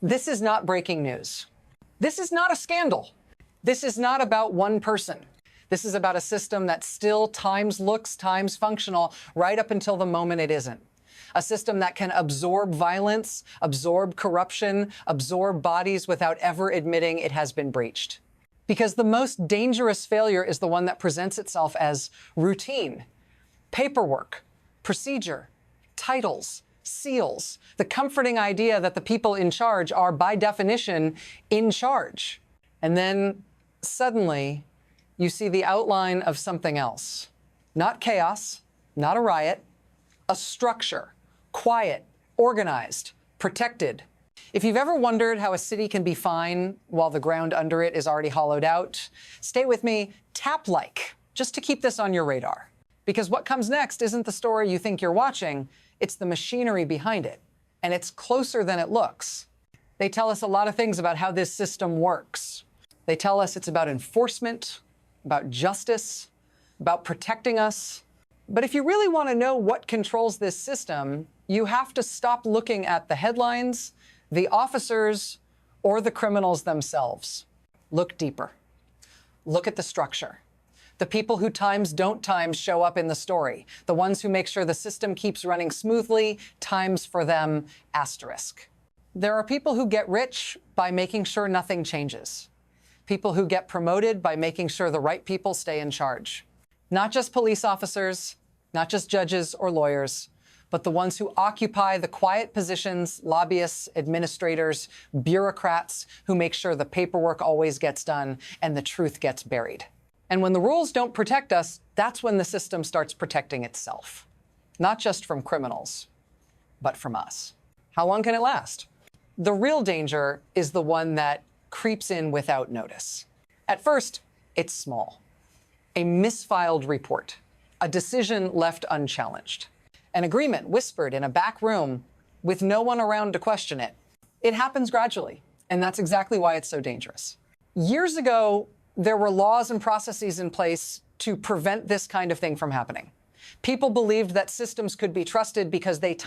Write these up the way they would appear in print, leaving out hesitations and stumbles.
This is not breaking news. This is not a scandal. This is not about one person. This is about a system that still times looks, times functional, right up until the moment it isn't. A system that can absorb violence, absorb corruption, absorb bodies without ever admitting it has been breached. Because the most dangerous failure is the one that presents itself as routine, paperwork, procedure, titles, seals, the comforting idea that the people in charge are, by definition, in charge. And then, suddenly, you see the outline of something else. Not chaos, not a riot, a structure, quiet, organized, protected. If you've ever wondered how a city can be fine while the ground under it is already hollowed out, stay with me, tap-like, just to keep this on your radar. Because what comes next isn't the story you think you're watching, it's the machinery behind it. And it's closer than it looks. They tell us a lot of things about how this system works. They tell us it's about enforcement, about justice, about protecting us. But if you really want to know what controls this system, you have to stop looking at the headlines, the officers, or the criminals themselves. Look deeper. Look at the structure. The people who times don't times show up in the story. The ones who make sure the system keeps running smoothly, times for them, asterisk. There are people who get rich by making sure nothing changes. People who get promoted by making sure the right people stay in charge. Not just police officers, not just judges or lawyers, but the ones who occupy the quiet positions, lobbyists, administrators, bureaucrats who make sure the paperwork always gets done and the truth gets buried. And when the rules don't protect us, that's when the system starts protecting itself. Not just from criminals, but from us. How long can it last? The real danger is the one that creeps in without notice. At first, it's small. A misfiled report, a decision left unchallenged, an agreement whispered in a back room with no one around to question it. It happens gradually, and that's exactly why it's so dangerous. Years ago, there were laws and processes in place to prevent this kind of thing from happening. People believed that systems could be trusted because they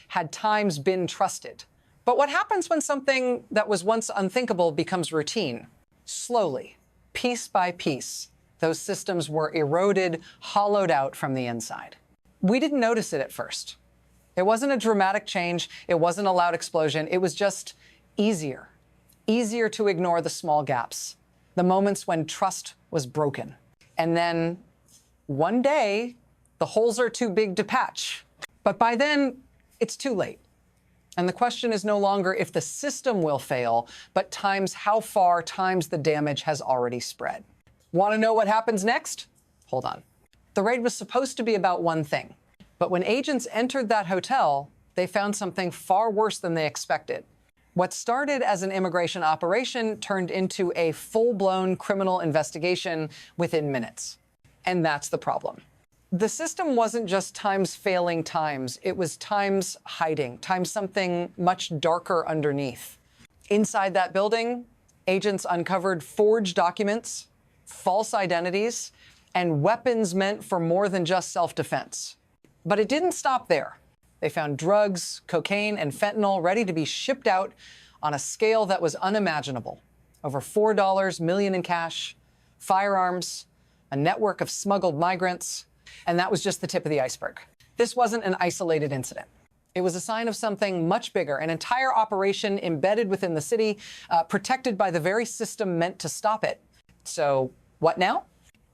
had times been trusted. But what happens when something that was once unthinkable becomes routine? Slowly, piece by piece, those systems were eroded, hollowed out from the inside. We didn't notice it at first. It wasn't a dramatic change. It wasn't a loud explosion. It was just easier to ignore the small gaps, the moments when trust was broken. And then one day, the holes are too big to patch. But by then, it's too late. And the question is no longer if the system will fail, but times how far times the damage has already spread. Want to know what happens next? Hold on. The raid was supposed to be about one thing. But when agents entered that hotel, they found something far worse than they expected. What started as an immigration operation turned into a full-blown criminal investigation within minutes. And that's the problem. The system wasn't just times failing times. It was times hiding, times something much darker underneath. Inside that building, agents uncovered forged documents, false identities, and weapons meant for more than just self-defense. But it didn't stop there. They found drugs, cocaine, and fentanyl ready to be shipped out on a scale that was unimaginable. Over $4 million in cash, firearms, a network of smuggled migrants, and that was just the tip of the iceberg. This wasn't an isolated incident. It was a sign of something much bigger, an entire operation embedded within the city, protected by the very system meant to stop it. So what now?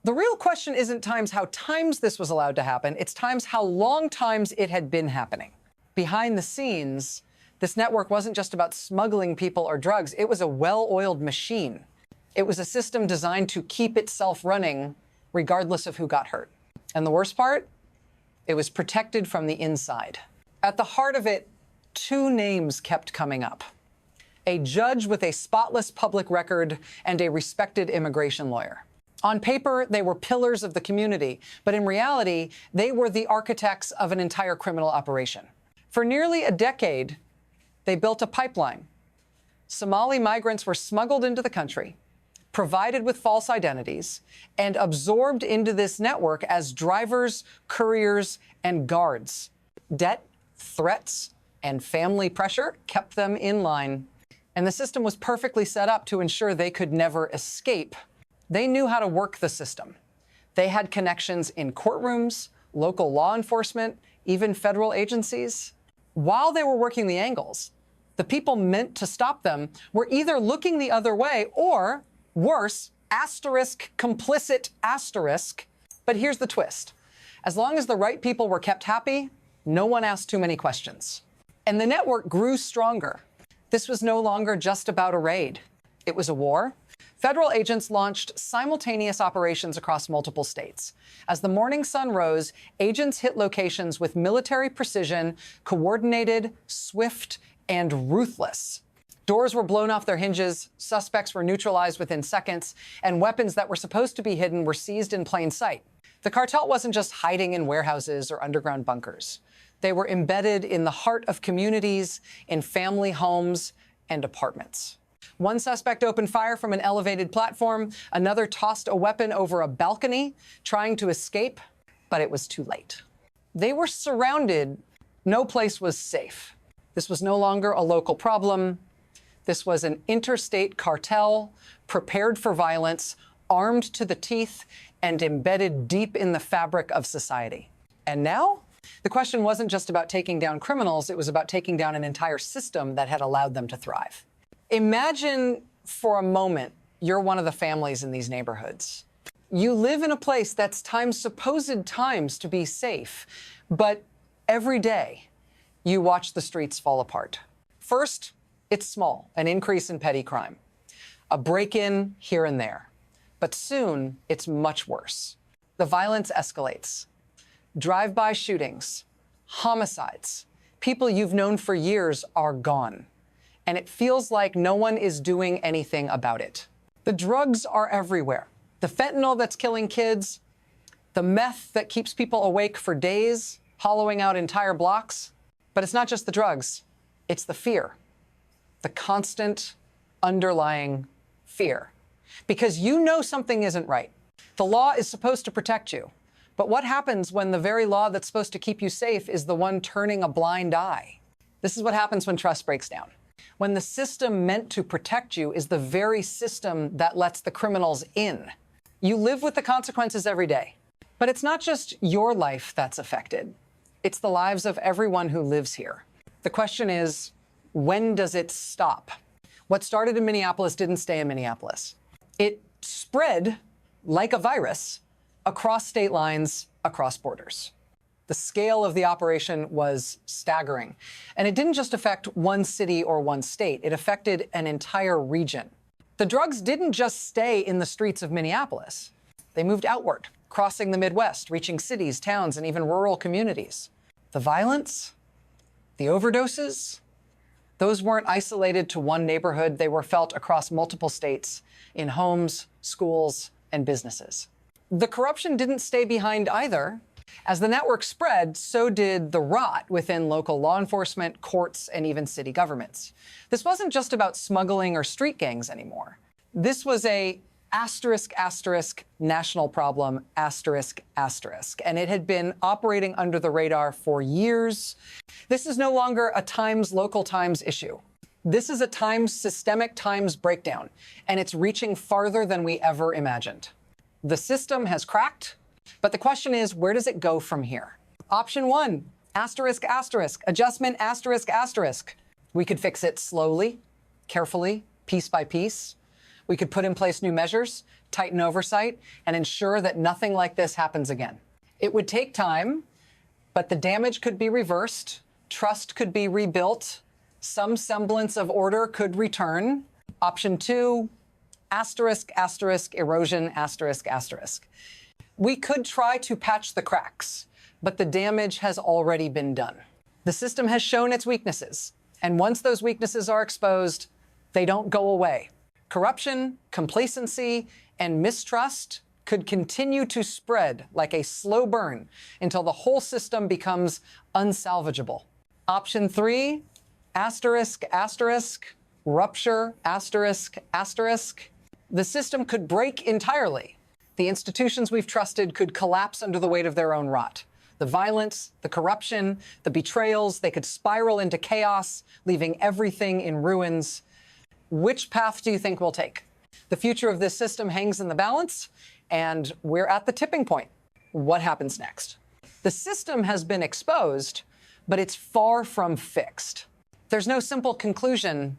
The real question isn't how times this was allowed to happen, it's how long times it had been happening. Behind the scenes, this network wasn't just about smuggling people or drugs, it was a well-oiled machine. It was a system designed to keep itself running regardless of who got hurt. And the worst part? It was protected from the inside. At the heart of it, two names kept coming up. A judge with a spotless public record and a respected immigration lawyer. On paper, they were pillars of the community, but in reality, they were the architects of an entire criminal operation. For nearly a decade, they built a pipeline. Somali migrants were smuggled into the country, provided with false identities, and absorbed into this network as drivers, couriers, and guards. Debt, threats, and family pressure kept them in line. And the system was perfectly set up to ensure they could never escape. They knew how to work the system. They had connections in courtrooms, local law enforcement, even federal agencies. While they were working the angles, the people meant to stop them were either looking the other way or, worse, complicit. But here's the twist. As long as the right people were kept happy, no one asked too many questions. And the network grew stronger. This was no longer just about a raid. It was a war. Federal agents launched simultaneous operations across multiple states. As the morning sun rose, agents hit locations with military precision, coordinated, swift, and ruthless. Doors were blown off their hinges, suspects were neutralized within seconds, and weapons that were supposed to be hidden were seized in plain sight. The cartel wasn't just hiding in warehouses or underground bunkers. They were embedded in the heart of communities, in family homes and apartments. One suspect opened fire from an elevated platform. Another tossed a weapon over a balcony, trying to escape, but it was too late. They were surrounded. No place was safe. This was no longer a local problem. This was an interstate cartel, prepared for violence, armed to the teeth, and embedded deep in the fabric of society. And now, the question wasn't just about taking down criminals, it was about taking down an entire system that had allowed them to thrive. Imagine for a moment you're one of the families in these neighborhoods. You live in a place that's supposed times to be safe, but every day you watch the streets fall apart. First, it's small, an increase in petty crime, a break-in here and there. But soon, it's much worse. The violence escalates. Drive-by shootings, homicides, people you've known for years are gone. And it feels like no one is doing anything about it. The drugs are everywhere. The fentanyl that's killing kids, the meth that keeps people awake for days, hollowing out entire blocks. But it's not just the drugs, it's the fear, the constant underlying fear. Because you know something isn't right. The law is supposed to protect you. But what happens when the very law that's supposed to keep you safe is the one turning a blind eye? This is what happens when trust breaks down. When the system meant to protect you is the very system that lets the criminals in. You live with the consequences every day. But it's not just your life that's affected. It's the lives of everyone who lives here. The question is, when does it stop? What started in Minneapolis didn't stay in Minneapolis. It spread like a virus across state lines, across borders. The scale of the operation was staggering. And it didn't just affect one city or one state. It affected an entire region. The drugs didn't just stay in the streets of Minneapolis. They moved outward, crossing the Midwest, reaching cities, towns, and even rural communities. The violence, the overdoses, those weren't isolated to one neighborhood. They were felt across multiple states, in homes, schools, and businesses. The corruption didn't stay behind either. As the network spread, so did the rot within local law enforcement, courts, and even city governments. This wasn't just about smuggling or street gangs anymore. This was a national problem, and it had been operating under the radar for years. This is no longer a local times issue. This is a systemic times breakdown, and it's reaching farther than we ever imagined. The system has cracked, but the question is, where does it go from here? Option one, adjustment, We could fix it slowly, carefully, piece by piece. We could put in place new measures, tighten oversight, and ensure that nothing like this happens again. It would take time, but the damage could be reversed, trust could be rebuilt, some semblance of order could return. Option two, erosion, We could try to patch the cracks, but the damage has already been done. The system has shown its weaknesses, and once those weaknesses are exposed, they don't go away. Corruption, complacency, and mistrust could continue to spread like a slow burn until the whole system becomes unsalvageable. Option three, rupture, The system could break entirely. The institutions we've trusted could collapse under the weight of their own rot. The violence, the corruption, the betrayals, they could spiral into chaos, leaving everything in ruins. Which path do you think we'll take? The future of this system hangs in the balance, and we're at the tipping point. What happens next? The system has been exposed, but it's far from fixed. There's no simple conclusion,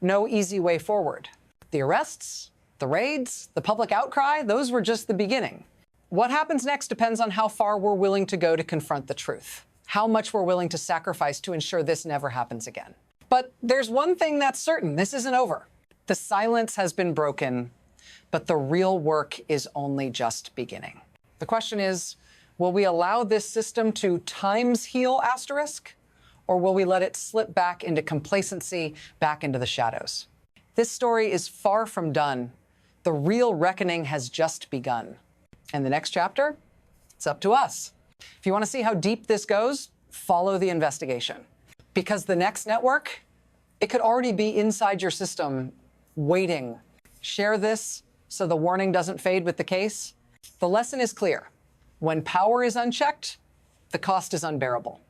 no easy way forward. The arrests, the raids, the public outcry, those were just the beginning. What happens next depends on how far we're willing to go to confront the truth, how much we're willing to sacrifice to ensure this never happens again. But there's one thing that's certain, this isn't over. The silence has been broken, but the real work is only just beginning. The question is, will we allow this system to times heal asterisk, or will we let it slip back into complacency, back into the shadows? This story is far from done. The real reckoning has just begun. And the next chapter, it's up to us. If you want to see how deep this goes, follow the investigation. Because the next network, it could already be inside your system, waiting. Share this so the warning doesn't fade with the case. The lesson is clear. When power is unchecked, the cost is unbearable.